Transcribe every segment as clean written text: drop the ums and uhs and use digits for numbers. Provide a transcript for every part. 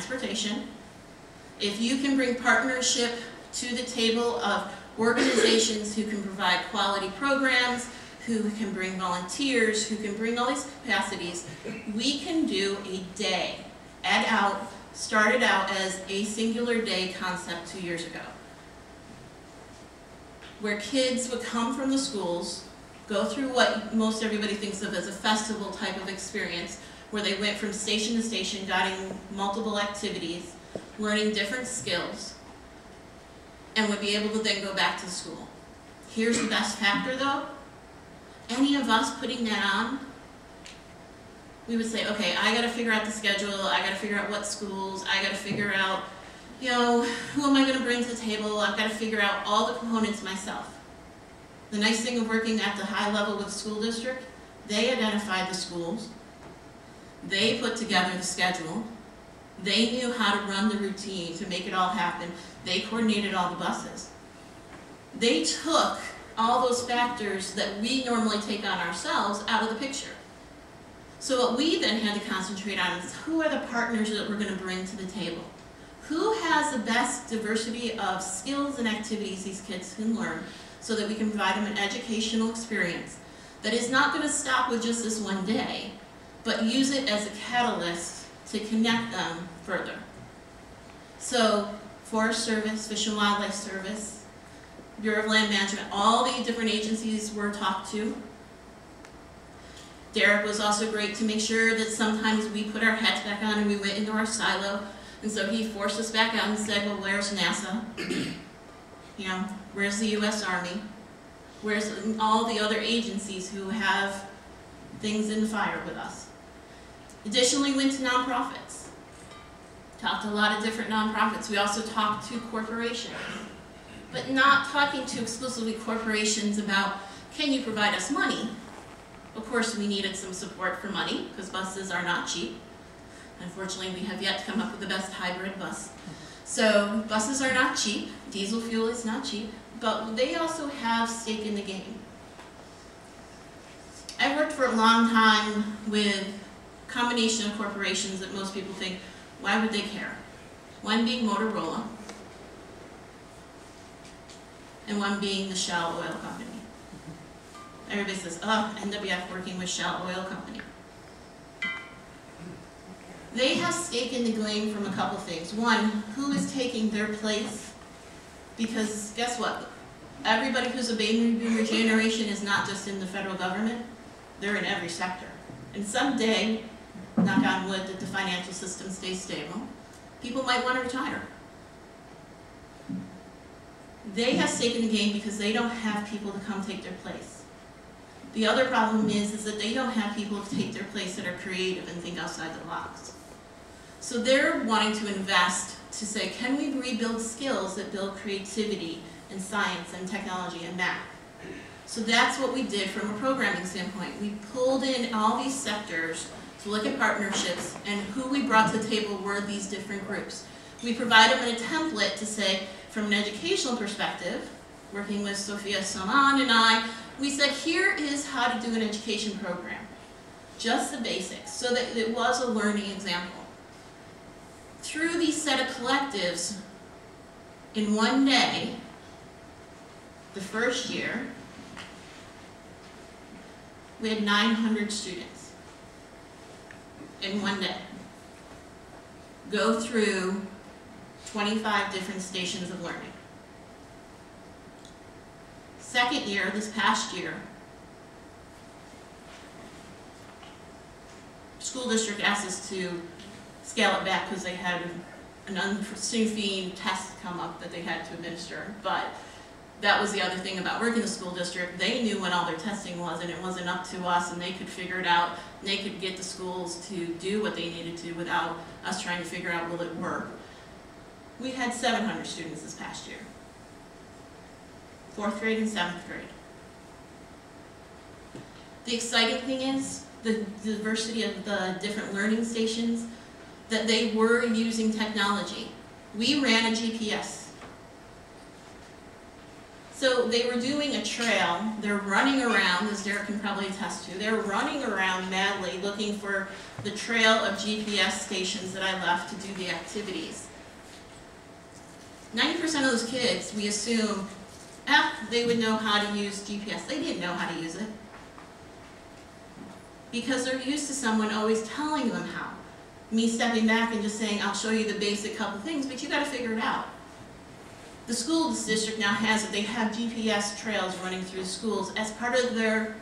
transportation, if you can bring partnership to the table of organizations who can provide quality programs, who can bring volunteers, who can bring all these capacities, we can do a day. Ed Out started out as a singular day concept 2 years ago, where kids would come from the schools, go through what most everybody thinks of as a festival type of experience, where they went from station to station, guiding multiple activities, learning different skills, and would be able to then go back to school. Here's the best factor though. Any of us putting that on, we would say, okay, I gotta figure out the schedule, I gotta figure out what schools, I gotta figure out, you know, who am I gonna bring to the table, I've gotta figure out all the components myself. The nice thing of working at the high level with the school district, they identified the schools, they put together the schedule, they knew how to run the routine to make it all happen, they coordinated all the buses. They took all those factors that we normally take on ourselves out of the picture. So what we then had to concentrate on is who are the partners that we're going to bring to the table? Who has the best diversity of skills and activities these kids can learn so that we can provide them an educational experience that is not going to stop with just this one day, but use it as a catalyst to connect them further. So Forest Service, Fish and Wildlife Service, Bureau of Land Management, all the different agencies were talked to. Derek was also great to make sure that sometimes we put our heads back on and we went into our silo, and so he forced us back out and said, well, where's NASA? You know, where's the U.S. Army? Where's all the other agencies who have things in the fire with us? Additionally, went to nonprofits. Talked to a lot of different nonprofits. We also talked to corporations, but not talking to exclusively corporations about, can you provide us money? Of course, we needed some support for money, because buses are not cheap. Unfortunately, we have yet to come up with the best hybrid bus. So buses are not cheap, diesel fuel is not cheap, but they also have stake in the game. I worked for a long time with a combination of corporations that most people think, why would they care? One being Motorola, and one being the Shell Oil Company. Everybody says, oh, NWF working with Shell Oil Company. They have stake in the game from a couple things. One, who is taking their place? Because guess what? Everybody who's a baby boomer generation is not just in the federal government, they're in every sector. And someday, knock on wood, that the financial system stays stable, people might want to retire. They have stake in the game because they don't have people to come take their place. The other problem is that they don't have people to take their place that are creative and think outside the box. So they're wanting to invest to say, can we rebuild skills that build creativity and science and technology and math? So that's what we did from a programming standpoint. We pulled in all these sectors to look at partnerships, and who we brought to the table were these different groups. We provided them a template to say, from an educational perspective, working with Sophia Saman and I, we said, here is how to do an education program. Just the basics, so that it was a learning example. Through these set of collectives, in one day, the first year, we had 900 students in one day go through 25 different stations of learning. Second year, this past year, school district asked us to scale it back because they had an unforeseen test come up that they had to administer. But that was the other thing about working in the school district. They knew when all their testing was, and it wasn't up to us, and they could figure it out. And they could get the schools to do what they needed to without us trying to figure out, will it work? We had 700 students this past year. 4th grade and 7th grade. The exciting thing is the diversity of the different learning stations, that they were using technology. We ran a GPS. So they were doing a trail, they're running around, as Derek can probably attest to, they're running around madly looking for the trail of GPS stations that I left to do the activities. 90% of those kids, we assume, they would know how to use GPS. They didn't know how to use it. Because they're used to someone always telling them how. Me stepping back and just saying, I'll show you the basic couple things, but you gotta figure it out. The school district now has it. They have GPS trails running through schools as part of their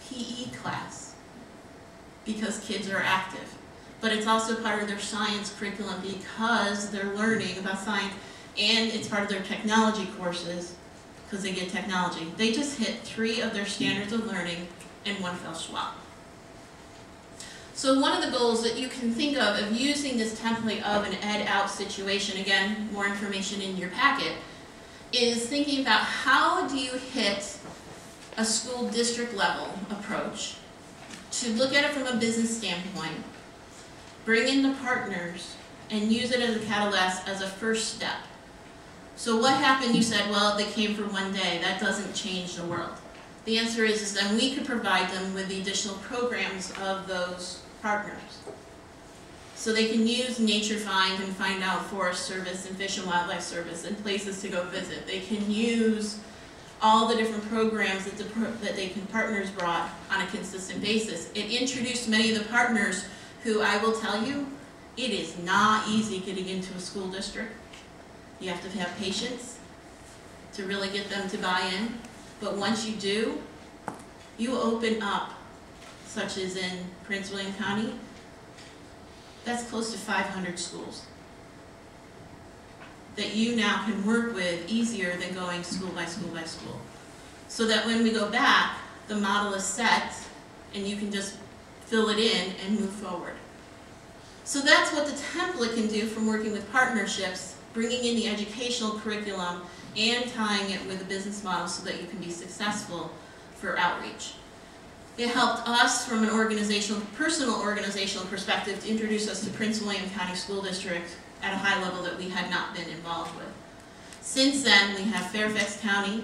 PE class because kids are active. But it's also part of their science curriculum because they're learning about science, and it's part of their technology courses because they get technology. They just hit 3 of their standards of learning in one fell swoop. So one of the goals that you can think of using this template of an ed out situation, again, more information in your packet, is thinking about how do you hit a school district level approach to look at it from a business standpoint, bring in the partners, and use it as a catalyst as a first step. So what happened? You said, well, they came for one day. That doesn't change the world. The answer is then we could provide them with the additional programs of those partners. So they can use Nature Find and find out Forest Service and Fish and Wildlife Service and places to go visit. They can use all the different programs that partners brought on a consistent basis. It introduced many of the partners who, I will tell you, it is not easy getting into a school district. You have to have patience to really get them to buy in. But once you do, you open up, such as in Prince William County, that's close to 500 schools that you now can work with easier than going school by school by school. So that when we go back, the model is set and you can just fill it in and move forward. So that's what the template can do from working with partnerships, bringing in the educational curriculum and tying it with a business model so that you can be successful for outreach. It helped us from an personal organizational perspective to introduce us to Prince William County School District at a high level that we had not been involved with. Since then, we have Fairfax County.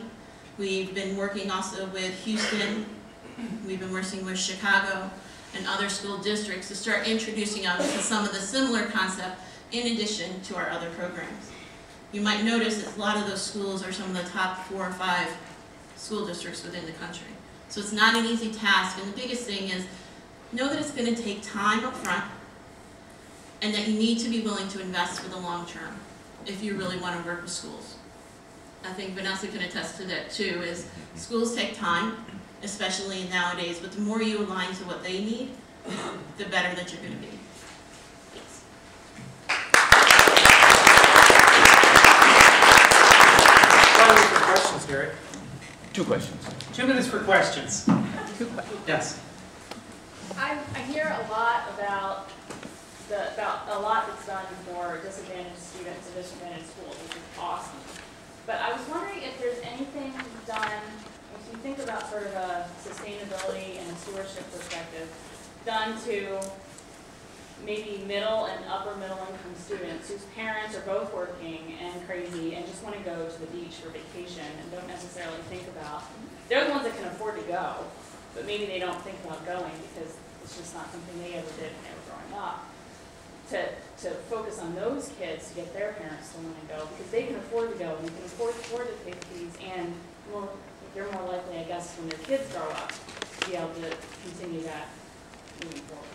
We've been working also with Houston. We've been working with Chicago and other school districts to start introducing us to some of the similar concepts in addition to our other programs. You might notice that a lot of those schools are some of the top 4 or 5 school districts within the country. So it's not an easy task, and the biggest thing is know that it's going to take time up front and that you need to be willing to invest for the long term if you really want to work with schools. I think Vanessa can attest to that too, is schools take time, especially nowadays, but the more you align to what they need, the better that you're going to be. Thanks. Questions, Derek? 2 questions. 2 minutes for questions. Yes. I hear a lot about a lot that's done for disadvantaged students in disadvantaged schools, which is awesome. But I was wondering if there's anything done, if you think about sort of a sustainability and a stewardship perspective, done to maybe middle and upper middle income students whose parents are both working and crazy and just want to go to the beach for vacation and don't necessarily think about, they're the ones that can afford to go, but maybe they don't think about going because it's just not something they ever did when they were growing up. To focus on those kids to get their parents to want to go because they can afford to go and they can afford to pay fees, and they're more likely, I guess, when their kids grow up to be able to continue that moving forward.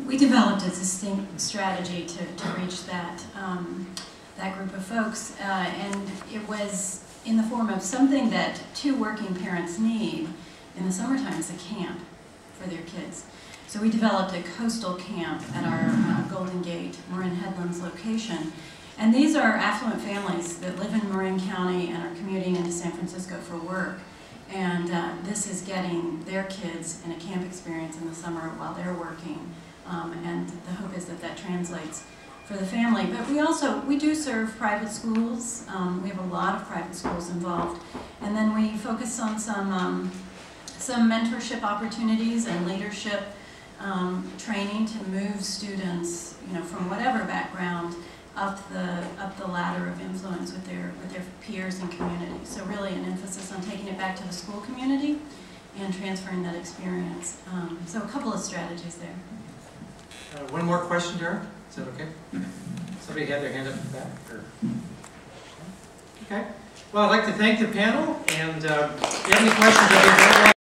We developed a distinct strategy to reach that group of folks, and it was in the form of something that 2 working parents need in the summertime is a camp for their kids. So we developed a coastal camp at our Golden Gate, Marin Headlands location. And these are affluent families that live in Marin County and are commuting into San Francisco for work. And this is getting their kids in a camp experience in the summer while they're working. And the hope is that that translates for the family. But we do serve private schools. We have a lot of private schools involved. And then we focus on some mentorship opportunities and leadership training to move students, from whatever background up the ladder of influence with their peers and community. So really an emphasis on taking it back to the school community and transferring that experience. So a couple of strategies there. One more question, Dara? Is that okay? Somebody had their hand up in the back? Or? Okay. Well, I'd like to thank the panel, and if you have any questions, I'll be very glad